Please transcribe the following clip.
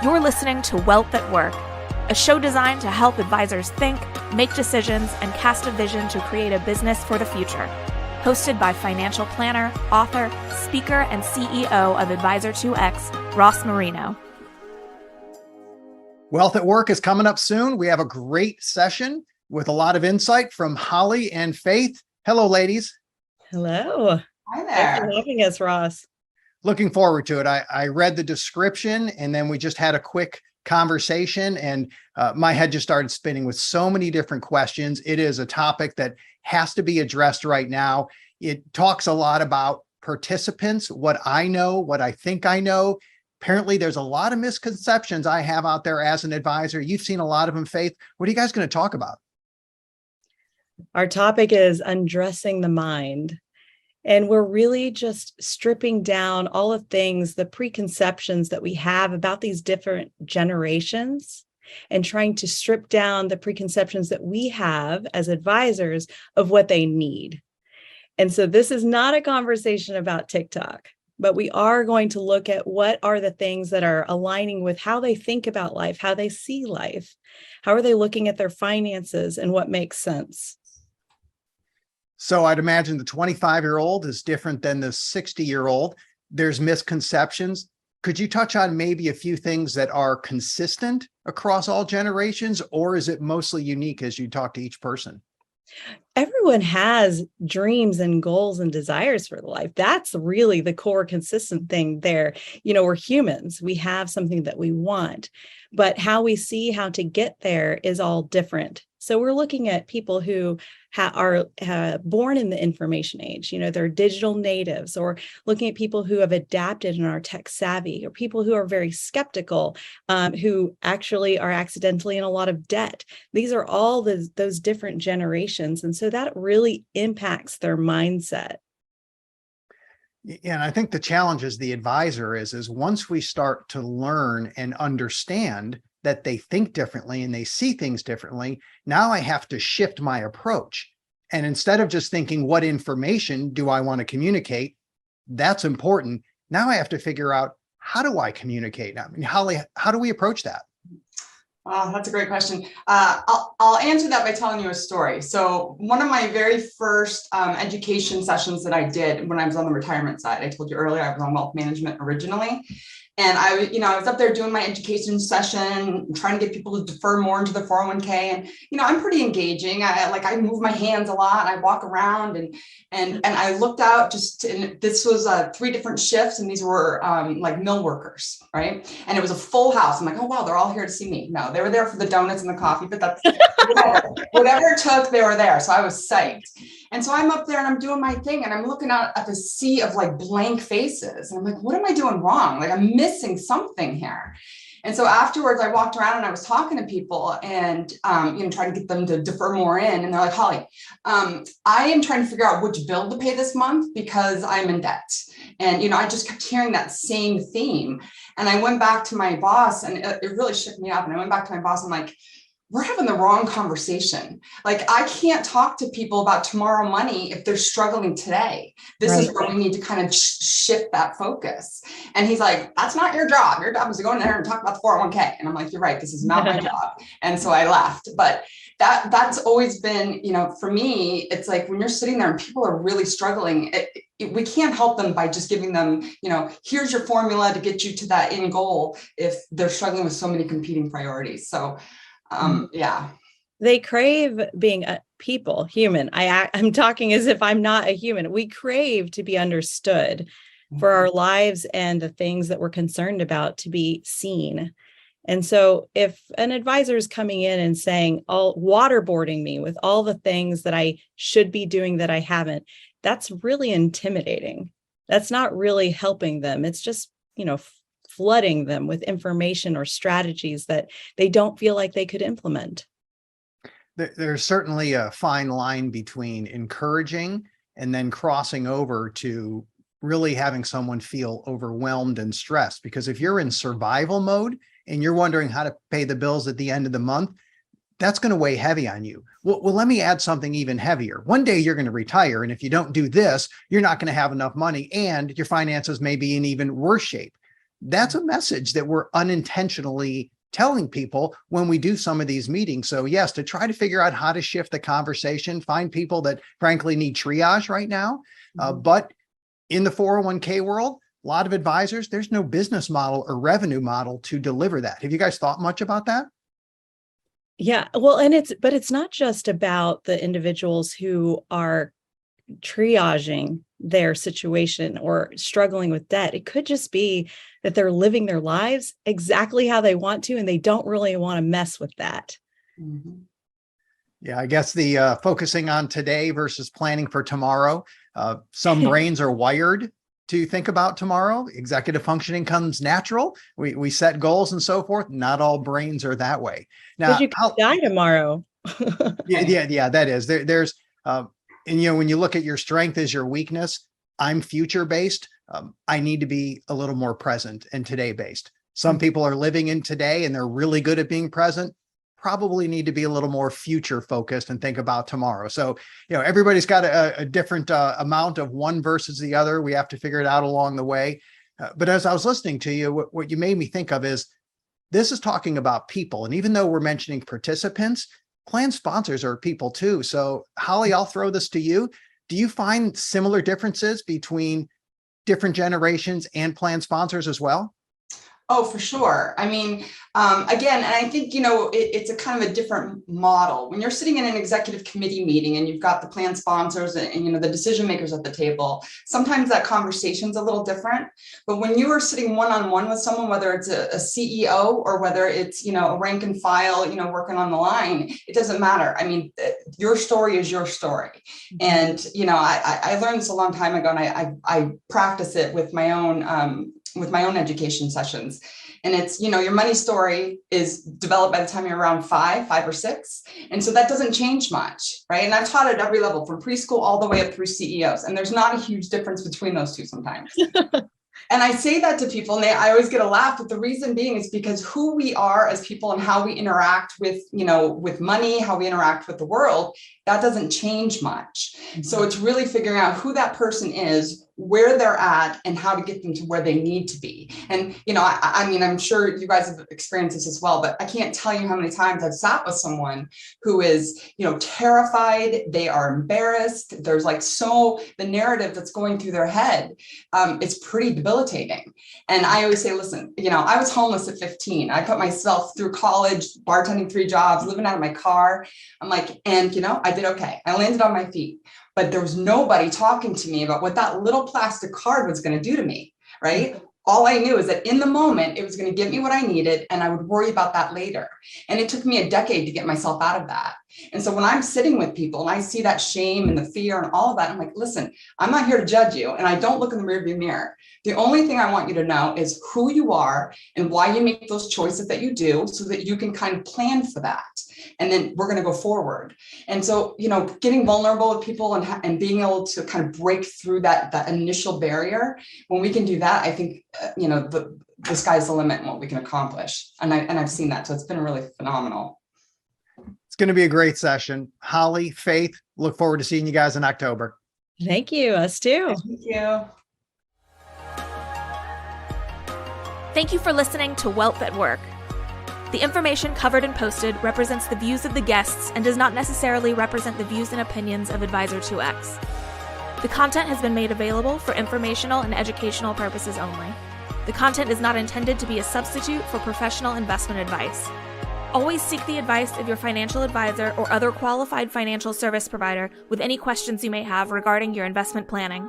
You're listening to Wealth at Work, a show designed to help advisors think, make decisions, and cast a vision to create a business for the future. Hosted by financial planner, author, speaker, and CEO of Advisor2X, Ross Marino. Wealth at Work is coming up soon. We have a great session with a lot of insight from Holly and Faith. Hello, ladies. Hello. Hi there. Thanks for having us, Ross. Looking forward to it. I read the description and then we just had a quick conversation and my head just started spinning with so many different questions. It is a topic that has to be addressed right now. It talks a lot about participants, what I know, what I think I know. Apparently, there's a lot of misconceptions I have out there as an advisor. You've seen a lot of them, Faith. What are you guys going to talk about? Our topic is undressing the mind. And we're really just stripping down all the things, the preconceptions that we have about these different generations and trying to strip down the preconceptions that we have as advisors of what they need. And so this is not a conversation about TikTok, but we are going to look at what are the things that are aligning with how they think about life, how they see life, how are they looking at their finances and what makes sense. So I'd imagine the 25-year-old is different than the 60-year-old. There's misconceptions. Could you touch on maybe a few things that are consistent across all generations, or is it mostly unique as you talk to each person? Everyone has dreams and goals and desires for life. That's really the core consistent thing there. You know, we're humans. We have something that we want, but how we see how to get there is all different. So we're looking at people who are born in the information age, you know, they're digital natives, or looking at people who have adapted and are tech savvy, or people who are very skeptical, who actually are accidentally in a lot of debt. These are all those different generations. And so that really impacts their mindset. Yeah, and I think the challenge as the advisor is once we start to learn and understand that they think differently and they see things differently, now I have to shift my approach. And instead of just thinking, what information do I want to communicate? That's important. Now I have to figure out, how do I communicate? I mean, Holly, how do we approach that? That's a great question. I'll answer that by telling you a story. So one of my very first education sessions that I did when I was on the retirement side, I told you earlier, I was on wealth management originally. And I was up there doing my education session, trying to get people to defer more into the 401k. And, I'm pretty engaging. I move my hands a lot. I walk around and I looked out and this was 3 different shifts. And these were like mill workers, right? And it was a full house. I'm like, oh, wow, they're all here to see me. No, they were there for the donuts and the coffee, but that's whatever it took, they were there. So I was psyched. And so I'm up there and I'm doing my thing and I'm looking out at the sea of like blank faces. And I'm like, what am I doing wrong? Like I'm missing something here. And so afterwards I walked around and I was talking to people and, trying to get them to defer more in. And they're like, Holly, I am trying to figure out which bill to pay this month because I'm in debt. And, I just kept hearing that same theme. And I went back to my boss and it really shook me up. And I went back to my boss and I'm like, we're having the wrong conversation. Like I can't talk to people about tomorrow money if they're struggling today. This is where we need to kind of shift that focus. And he's like, that's not your job. Your job is to go in there and talk about the 401k. And I'm like, you're right. This is not my job. And so I left. But that's always been, for me, it's like when you're sitting there and people are really struggling, we can't help them by just giving them, here's your formula to get you to that end goal if they're struggling with so many competing priorities. So they crave being a people, human. I'm talking as if I'm not a human. We crave to be understood, for our lives and the things that we're concerned about to be seen. And so if an advisor is coming in and saying, waterboarding me with all the things that I should be doing that I haven't, that's really intimidating. That's not really helping them. It's just, flooding them with information or strategies that they don't feel like they could implement. There's certainly a fine line between encouraging and then crossing over to really having someone feel overwhelmed and stressed. Because if you're in survival mode and you're wondering how to pay the bills at the end of the month, that's going to weigh heavy on you. Well, let me add something even heavier. One day you're going to retire. And if you don't do this, you're not going to have enough money and your finances may be in even worse shape. That's a message that we're unintentionally telling people when we do some of these meetings. So yes, to try to figure out how to shift the conversation, find people that frankly need triage right now. But in the 401k world, a lot of advisors, there's no business model or revenue model to deliver that. Have you guys thought much about that? Yeah, well, but it's not just about the individuals who are triaging their situation or struggling with debt. It could just be that they're living their lives exactly how they want to, and they don't really want to mess with that. Yeah, I guess the focusing on today versus planning for tomorrow. Some brains are wired to think about tomorrow. Executive functioning comes natural. We set goals and so forth. Not all brains are that way. Now, you could die tomorrow. yeah, that is. There's and when you look at your strength as your weakness, I'm future based. I need to be a little more present and today based. Some people are living in today and they're really good at being present. Probably need to be a little more future focused and think about tomorrow. So, everybody's got a different amount of one versus the other. We have to figure it out along the way. But as I was listening to you, what you made me think of is this is talking about people. And even though we're mentioning participants, plan sponsors are people too. So Holly, I'll throw this to you. Do you find similar differences between different generations and plan sponsors as well? Oh, for sure. I mean, again, and I think, it's a kind of a different model. When you're sitting in an executive committee meeting and you've got the plan sponsors and the decision makers at the table, sometimes that conversation's a little different. But when you are sitting one-on-one with someone, whether it's a CEO or whether it's, a rank and file, working on the line, it doesn't matter. I mean, your story is your story. And, I learned this a long time ago, and I practice it with my own education sessions. And it's, your money story is developed by the time you're around five or six. And so that doesn't change much, right? And I've taught at every level from preschool all the way up through CEOs. And there's not a huge difference between those two sometimes. And I say that to people and I always get a laugh, but the reason being is because who we are as people and how we interact with, with money, how we interact with the world, that doesn't change much. So it's really figuring out who that person is, where they're at, and how to get them to where they need to be. And, I mean, I'm sure you guys have experienced this as well, but I can't tell you how many times I've sat with someone who is, terrified, they are embarrassed. There's the narrative that's going through their head. It's pretty debilitating. And I always say, listen, I was homeless at 15. I put myself through college, bartending 3 jobs, living out of my car. I'm like, and, I did okay. I landed on my feet. But there was nobody talking to me about what that little plastic card was going to do to me, right? All I knew is that in the moment, it was going to give me what I needed, and I would worry about that later. And it took me a decade to get myself out of that. And so when I'm sitting with people and I see that shame and the fear and all of that, I'm like, listen, I'm not here to judge you, and I don't look in the rearview mirror. The only thing I want you to know is who you are and why you make those choices that you do so that you can kind of plan for that. And then we're going to go forward. And so, getting vulnerable with people and being able to kind of break through that initial barrier, when we can do that, I think, the sky's the limit in what we can accomplish. And I've seen that. So it's been really phenomenal. It's going to be a great session. Holly, Faith, look forward to seeing you guys in October. Thank you. Us too. Thank you. Thank you for listening to Wealth at Work. The information covered and posted represents the views of the guests and does not necessarily represent the views and opinions of Advisor 2X. The content has been made available for informational and educational purposes only. The content is not intended to be a substitute for professional investment advice. Always seek the advice of your financial advisor or other qualified financial service provider with any questions you may have regarding your investment planning.